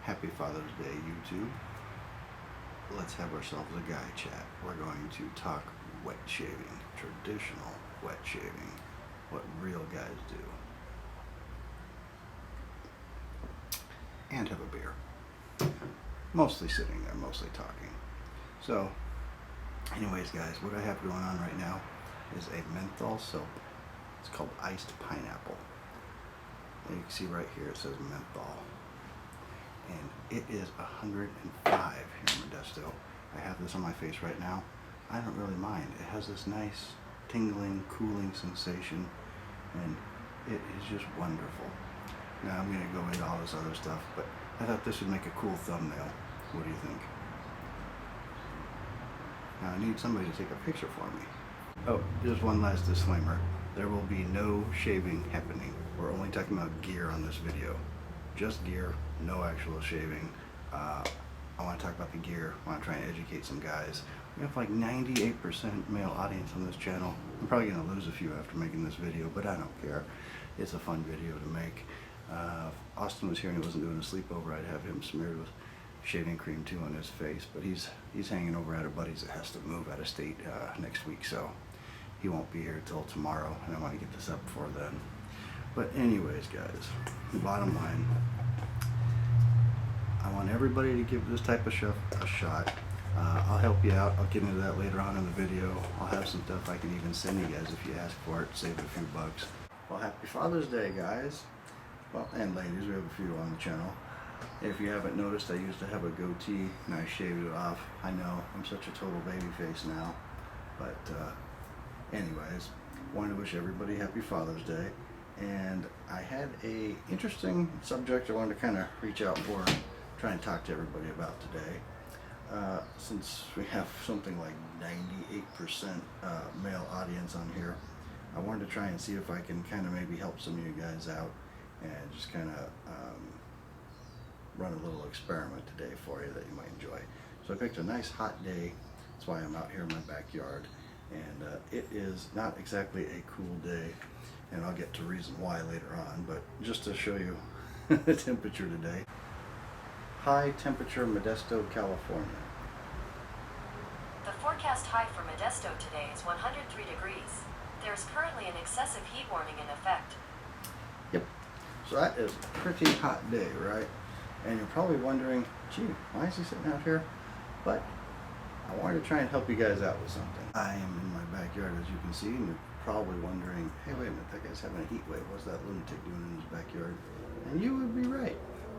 Happy Father's Day, YouTube. Let's have ourselves a guy chat. We're going to talk wet shaving, traditional wet shaving, what real guys do. And have a beer. Mostly sitting there, mostly talking. So, anyways guys, what I have going on right now is a menthol soap. It's called Iced Pineapple. And you can see right here it says menthol. And it is 105 here in Modesto. I have this on my face right now. I don't really mind. It has this nice tingling, cooling sensation, and it is just wonderful. Now I'm going to go into all this other stuff, but I thought this would make a cool thumbnail. What do you think? Now I need somebody to take a picture for me. Oh, just one last disclaimer. There will be no shaving happening. We're only talking about gear on this video. Just gear, no actual shaving. I want to talk about the gear. I want to try and educate some guys. We have like 98% male audience on this channel. I'm probably going to lose a few after making this video, but I don't care. It's a fun video to make. If Austin was here and he wasn't doing a sleepover, I'd have him smeared with shaving cream too on his face, but he's hanging over at a buddy's that has to move out of state next week, so he won't be here till tomorrow, and I want to get this up before then. But anyways guys, the bottom line, I want everybody to give this type of a shot. I'll help you out. I'll get into that later on in the video. I'll have some stuff I can even send you guys if you ask for it, save a few bucks. Well, happy Father's Day guys. Well, and ladies, we have a few on the channel. If you haven't noticed, I used to have a goatee and I shaved it off. I know, I'm such a total baby face now. But anyways, wanted to wish everybody happy Father's Day. And I had a interesting subject I wanted to kind of reach out for, try and talk to everybody about today. Since we have something like 98% male audience on here, I wanted to try and see if I can kind of maybe help some of you guys out and just kind of run a little experiment today for you that you might enjoy. So I picked a nice hot day. That's why I'm out here in my backyard. And it is not exactly a cool day. And I'll get to reason why later on, but just to show you the temperature today. High temperature, Modesto, California. The forecast high for Modesto today is 103 degrees. There is currently an excessive heat warning in effect. Yep. So that is a pretty hot day, right? And you're probably wondering, gee, why is he sitting out here? But I wanted to try and help you guys out with something. I am in my backyard, as you can see, and you're probably wondering, hey, wait a minute, that guy's having a heat wave. What's that lunatic doing in his backyard? And you would be right.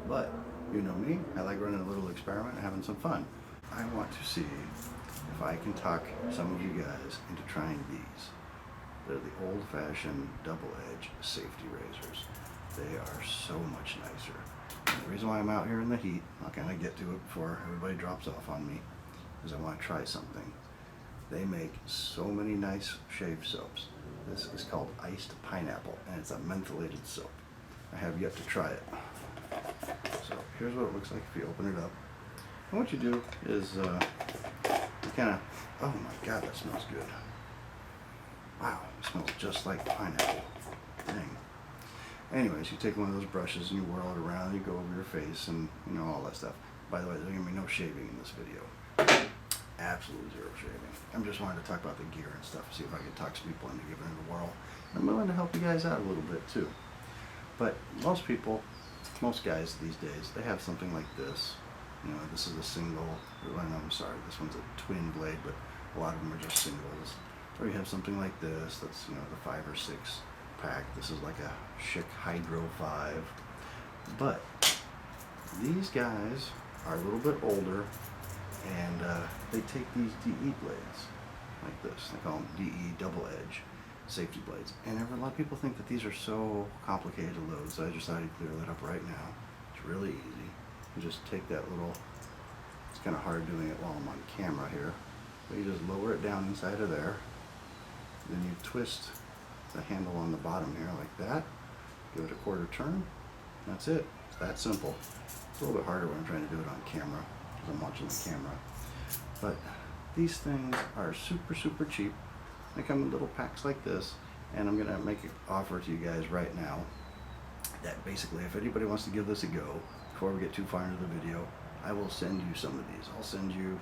But you know me, I like running a little experiment and having some fun. I want to see if I can talk some of you guys into trying these. They're the old-fashioned double-edge safety razors. They are so much nicer. And the reason why I'm out here in the heat, I'll kind of get to it before everybody drops off on me, is I want to try something. They make so many nice shave soaps. This is called Iced Pineapple, and it's a mentholated soap. I have yet to try it. So here's what it looks like if you open it up. And what you do is you kind of, oh my god, that smells good. Wow, it smells just like pineapple. Dang. Anyways, you take one of those brushes and you whirl it around, you go over your face and you know all that stuff. By the way, there's going to be no shaving in this video. Absolutely zero shaving. I'm just wanting to talk about the gear and stuff, see if I can talk some people into giving it a whirl. I'm willing to help you guys out a little bit too. But most people, most guys these days, they have something like this. You know, this is a single, I'm sorry, this one's a twin blade, but a lot of them are just singles. Or you have something like this, that's, you know, the 5 or 6 pack. This is like a Schick Hydro 5. But these guys are a little bit older, and they take these DE blades like this. They call them DE double edge safety blades. And a lot of people think that these are so complicated to load, so I just thought I'd clear that up right now. It's really easy. You just take that little, it's kind of hard doing it while I'm on camera here, but you just lower it down inside of there. Then you twist the handle on the bottom here like that, give it a quarter turn, that's it. It's that simple. It's a little bit harder when I'm trying to do it on camera because I'm watching the camera. But these things are super, super cheap. They come in little packs like this, and I'm going to make an offer to you guys right now that basically if anybody wants to give this a go, before we get too far into the video, I will send you some of these. I'll send you,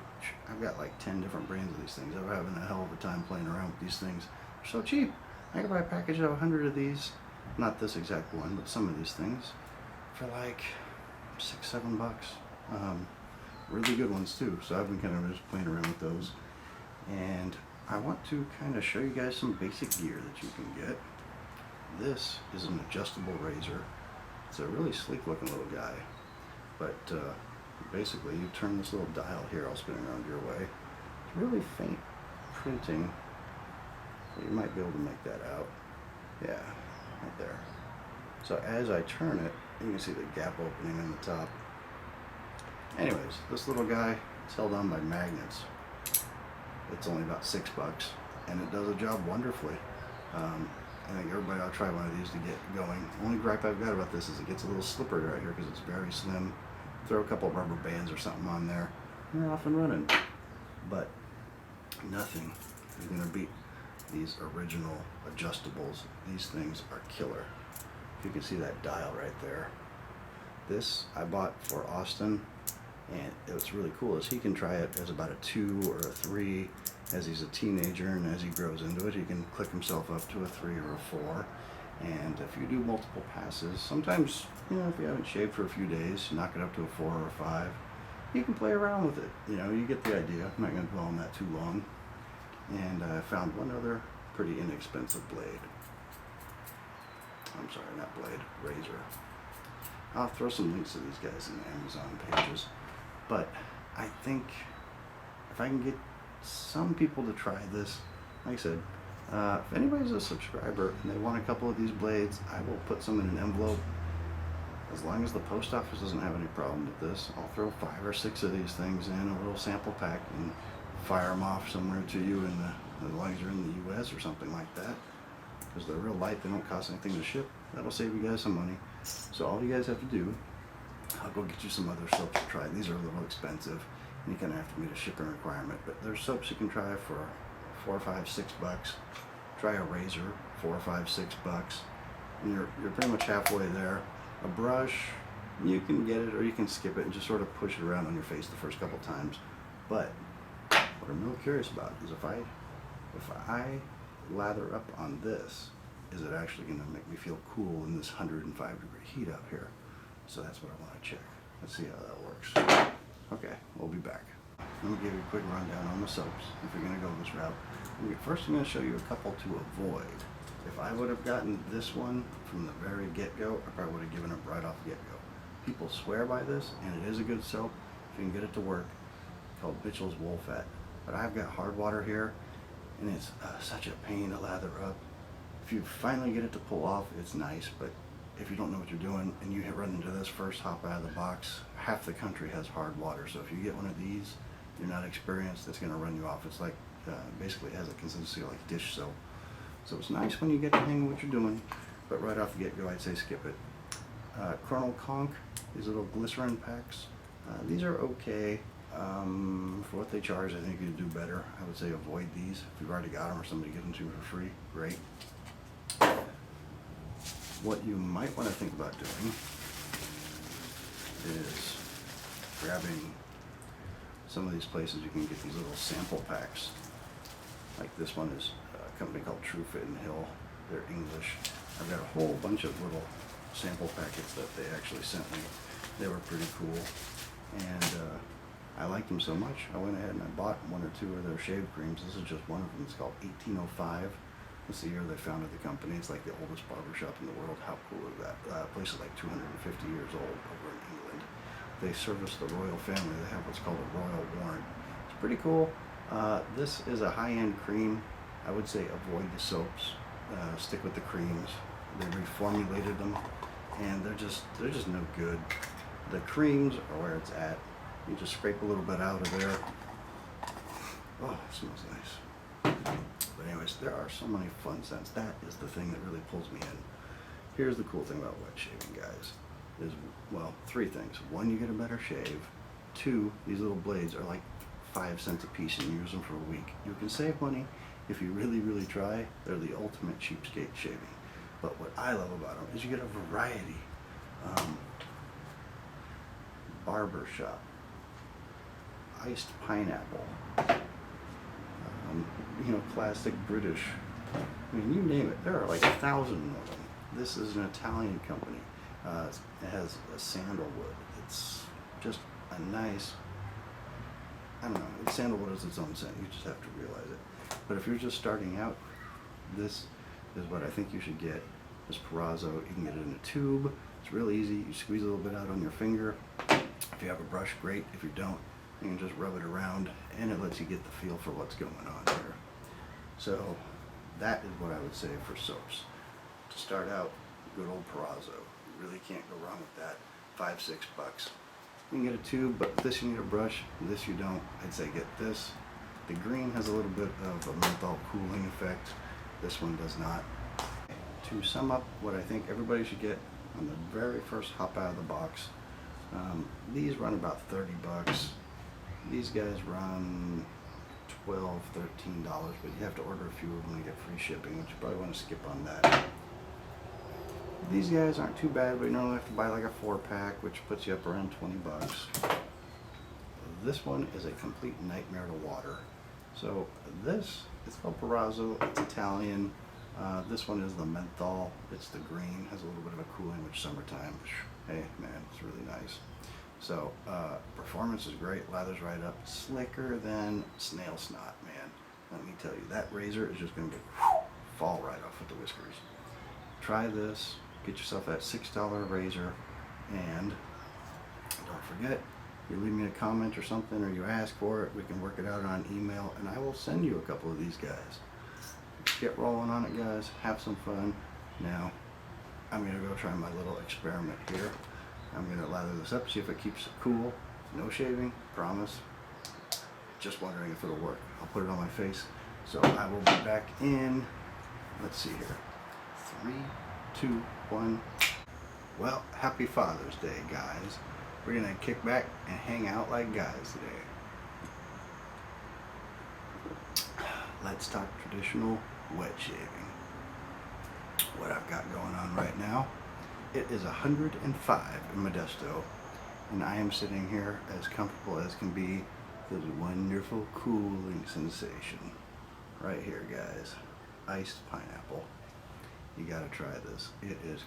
I've got like 10 different brands of these things. I'm having a hell of a time playing around with these things. They're so cheap. I can buy a package of 100 of these, not this exact one, but some of these things, for like $6-7. Really good ones too. So I've been kind of just playing around with those. And I want to kind of show you guys some basic gear that you can get. This is an adjustable razor. It's a really sleek looking little guy. But basically you turn this little dial here, I'll spin it around your way. It's really faint printing. You might be able to make that out. Yeah, right there. So as I turn it, you can see the gap opening in the top. Anyways, this little guy is held on by magnets. It's only about $6 and it does a job wonderfully. I think everybody ought to try one of these to get going. Only gripe I've got about this is it gets a little slippery right here because it's very slim. Throw a couple of rubber bands or something on there and you're off and running. But nothing is going to beat these original adjustables. These things are killer. If you can see that dial right there. This I bought for Austin, and what's really cool is he can try it as about a 2 or a 3 as he's a teenager, and as he grows into it he can click himself up to a 3 or a 4. And if you do multiple passes, sometimes, you know, if you haven't shaved for a few days, you knock it up to a 4 or a 5. You can play around with it. You know, you get the idea. I'm not going to dwell on that too long. And I found one other pretty inexpensive blade. I'm sorry, not blade, razor. I'll throw some links to these guys in the Amazon pages. But I think if I can get some people to try this, like I said, if anybody's a subscriber and they want a couple of these blades, I will put some in an envelope. As long as the post office doesn't have any problem with this, I'll throw 5 or 6 of these things in a little sample pack and fire them off somewhere to you as long as you're in the US or something like that. Because they're real light, they don't cost anything to ship. That'll save you guys some money. So all you guys have to do, I'll go get you some other soaps to try. These are a little expensive and you kind of have to meet a shipping requirement, but there's soaps you can try for $4, $5, $6. Try a razor, $4, $5, $6, and you're pretty much halfway there. A brush, you can get it or you can skip it and just sort of push it around on your face the first couple times. But what I'm really curious about is if I lather up on this, is it actually going to make me feel cool in this 105-degree heat out here? So that's what I want to check. Let's see how that works. Okay, we'll be back. Let me give you a quick rundown on the soaps if you're going to go this route. First I'm going to show you a couple to avoid. If I would have gotten this one from the very get-go, I probably would have given up right off the get-go. People swear by this, and it is a good soap if you can get it to work, called Mitchell's Wool Fat. But I've got hard water here, and it's such a pain to lather up. If you finally get it to pull off, it's nice, but if you don't know what you're doing and you run into this first hop out of the box, half the country has hard water. So if you get one of these, you're not experienced, it's going to run you off. It's like, basically it has a consistency like dish soap. So it's nice when you get to hang of what you're doing, but right off the get-go, I'd say skip it. Colonel Conk, these little glycerin packs, these are okay. For what they charge, I think you could do better. I would say avoid these. If you've already got them or somebody gives them to you for free, great. What you might want to think about doing is grabbing some of these places you can get these little sample packs. Like this one is a company called True Fit and Hill. They're English. I've got a whole bunch of little sample packets that they actually sent me. They were pretty cool. And I liked them so much, I went ahead and I bought 1 or 2 of their shave creams. This is just one of them. It's called 1805. That's the year they founded the company. It's like the oldest barbershop in the world. How cool is that? Place is like 250 years old over in England. They service the royal family. They have what's called a royal warrant. It's pretty cool. This is a high-end cream. I would say avoid the soaps. Stick with the creams. They reformulated them, and they're just no good. The creams are where it's at. You just scrape a little bit out of there. Oh, it smells nice. But anyways, there are so many fun scents. That is the thing that really pulls me in. Here's the cool thing about wet shaving, guys. Is, well, 3 things. 1, you get a better shave. 2, these little blades are like 5 cents a piece and you use them for a week. You can save money if you really, really try. They're the ultimate cheapskate shaving. But what I love about them is you get a variety. barber shop, iced pineapple, you know, classic British. I mean, you name it. There are like 1,000 of them. This is an Italian company. It has a sandalwood. It's just a nice, I don't know, sandalwood is its own scent. You just have to realize it. But if you're just starting out, this is what I think you should get. This Perazzo. You can get it in a tube. It's real easy. You squeeze a little bit out on your finger. If you have a brush, great. If you don't, you can just rub it around, and it lets you get the feel for what's going on here. So that is what I would say for soaps. To start out, good old Perazzo. You really can't go wrong with that. $5-6. You can get a tube, but this you need a brush. This you don't. I'd say get this. The green has a little bit of a menthol cooling effect. This one does not. To sum up what I think everybody should get on the very first hop out of the box, these run about $30. These guys run $12, $13, but you have to order a few of them to get free shipping, which you probably want to skip on that. These guys aren't too bad, but you normally have to buy like a 4-pack, which puts you up around $20. This one is a complete nightmare to water. So this, it's called Perazzo, it's Italian. This one is the menthol, it's the green, has a little bit of a cooling, which summertime, hey man, it's really nice. So performance is great, lathers right up, slicker than snail snot, man. Let me tell you, that razor is just going to fall right off with the whiskers. Try this, get yourself that $6 razor, and don't forget, you leave me a comment or something, or you ask for it, we can work it out on email, and I will send you a couple of these guys. Get rolling on it, guys. Have some fun. Now, I'm going to go try my little experiment here. I'm going to lather this up, see if it keeps it cool. No shaving, promise. Just wondering if it'll work. I'll put it on my face. So I will be back in, let's see here, 3, 2, 1. Well, happy Father's Day, guys. We're going to kick back and hang out like guys today. Let's talk traditional wet shaving. What I've got going on right now, it is 105 in Modesto, and I am sitting here as comfortable as can be with this wonderful cooling sensation. Right here, guys. Iced pineapple. You gotta try this. It is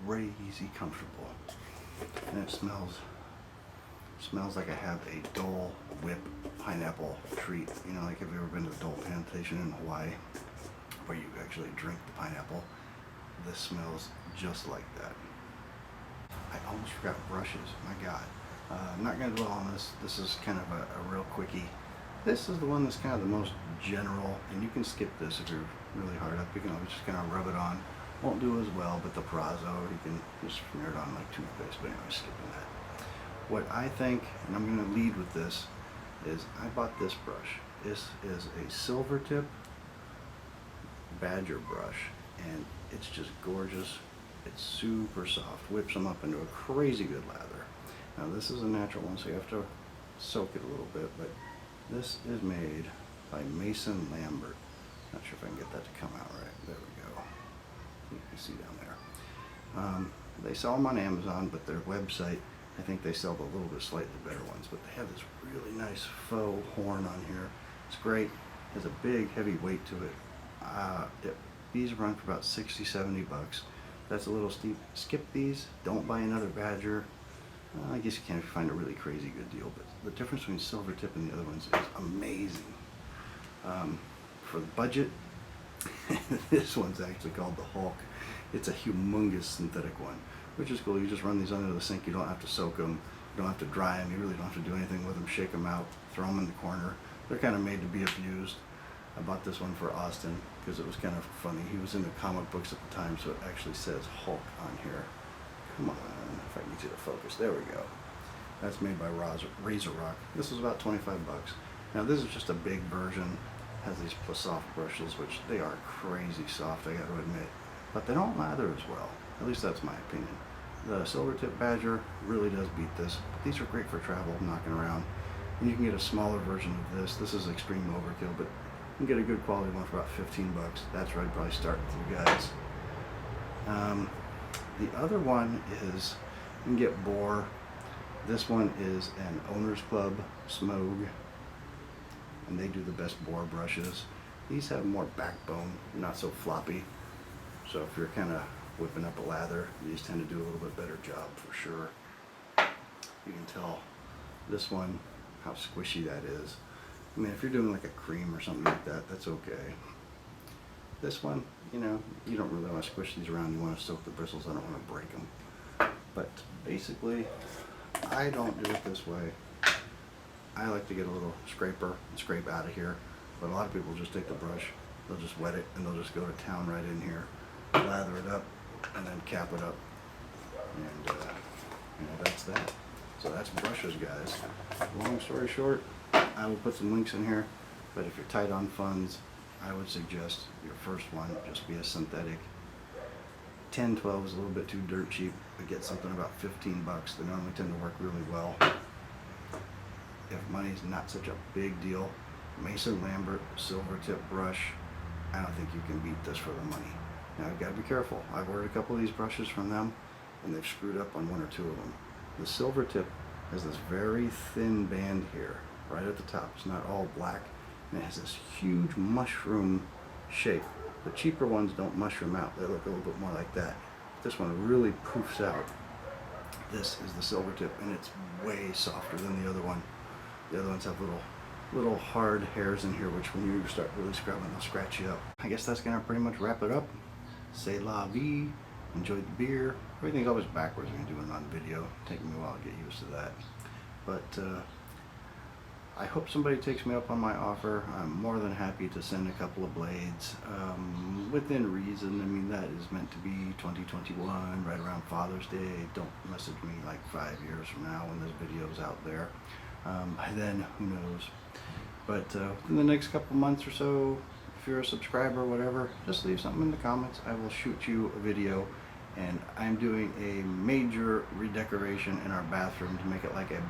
crazy comfortable. And it smells like I have a Dole Whip pineapple treat. You know, like have you ever been to the Dole plantation in Hawaii where you actually drink the pineapple? This smells just like that. I almost forgot brushes, my God. I'm not gonna dwell on this. This is kind of a real quickie. This is the one that's kind of the most general, and you can skip this if you're really hard up. You can always just kind of rub it on. Won't do as well, but the Perazzo, you can just smear it on like toothpaste, but anyway, skipping that. What I think, and I'm going to lead with this, is I bought this brush. This is a silver tip badger brush, and it's just gorgeous. It's super soft, whips them up into a crazy good lather. Now this is a natural one, so you have to soak it a little bit, but this is made by Mason Lambert. Not sure if I can get that to come out right. There we go. You can see down there. They sell them on Amazon, but their website, I think they sell the little bit slightly better ones, but they have this really nice faux horn on here. It's great. Has a big heavy weight to it. These run for about $60-70. That's a little steep. Skip these. Don't buy another Badger. I guess you can if you find a really crazy good deal, but the difference between silver tip and the other ones is amazing. For the budget, this one's actually called the Hulk. It's a humongous synthetic one, which is cool. You just run these under the sink. You don't have to soak them. You don't have to dry them. You really don't have to do anything with them. Shake them out. Throw them in the corner. They're kind of made to be abused. I bought this one for Austin because it was kind of funny. He was into comic books at the time, so it actually says Hulk on here. Come on, if I can get you to focus. There we go. That's made by Razor Rock. This is about 25 bucks. Now this is just a big version. Has these soft brushes, which they are crazy soft, I got to admit. But they don't lather as well. At least that's my opinion. The Silver Tip Badger really does beat this. But these are great for travel, knocking around. And you can get a smaller version of this. This is extreme overkill, but you can get a good quality one for about 15 bucks. That's where I'd probably start with you guys. The other one is, you can get Boar. This one is an Owner's Club Smogue, and they do the best bore brushes. These have more backbone, not so floppy. So if you're kind of whipping up a lather, these tend to do a little bit better job for sure. You can tell this one how squishy that is. I mean, if you're doing like a cream or something like that, that's okay. This one, you know, you don't really want to squish these around. You want to soak the bristles. I don't want to break them. But basically, I don't do it this way. I like to get a little scraper and scrape out of here. But a lot of people just take the brush, they'll just wet it, and they'll just go to town right in here, lather it up, and then cap it up. And you know, that's that. So that's brushes, guys. Long story short, I will put some links in here, but if you're tight on funds, I would suggest your first one just be a synthetic. 10, 12 is a little bit too dirt cheap, but get something about 15 bucks. They normally tend to work really well. If money's not such a big deal, Mason Lambert silver tip brush, I don't think you can beat this for the money. Now you've got to be careful. I've ordered a couple of these brushes from them, and they've screwed up on one or two of them. The silver tip has this very thin band here, right at the top. It's not all black, and it has this huge mushroom shape. The cheaper ones don't mushroom out. They look a little bit more like that. This one really poofs out. This is the silver tip, and it's way softer than the other one. The other ones have little hard hairs in here, which when you start really scrubbing, they'll scratch you up. I guess that's gonna pretty much wrap it up. C'est la vie. Enjoy the beer. Everything's always backwards when you're doing it on video. Taking me a while to get used to that. But I hope somebody takes me up on my offer. I'm more than happy to send a couple of blades within reason. I mean, that is meant to be 2021, right around Father's Day. Don't message me like 5 years from now when this video's out there. By then, who knows? But in the next couple months or so, if you're a subscriber or whatever, just leave something in the comments. I will shoot you a video, and I'm doing a major redecoration in our bathroom to make it like a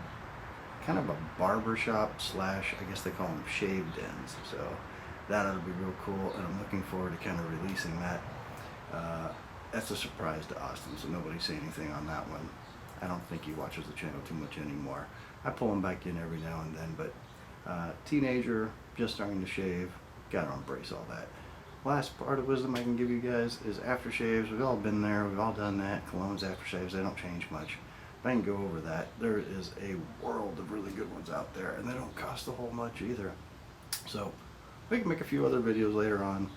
kind of a barber shop slash, I guess they call them shave dens. So that ought to be real cool, and I'm looking forward to kind of releasing that. That's a surprise to Austin, so nobody say anything on that one. I don't think he watches the channel too much anymore. I pull him back in every now and then, but teenager, just starting to shave, gotta embrace all that. Last part of wisdom I can give you guys is aftershaves. We've all been there, we've all done that. Colognes, aftershaves, they don't change much. If I can go over that, there is a world of really good ones out there, and they don't cost a whole much either. So we can make a few other videos later on.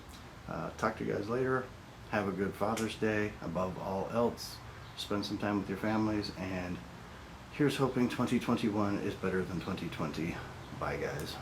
Talk to you guys later. Have a good Father's Day. Above all else, spend some time with your families, and here's hoping 2021 is better than 2020. Bye, guys.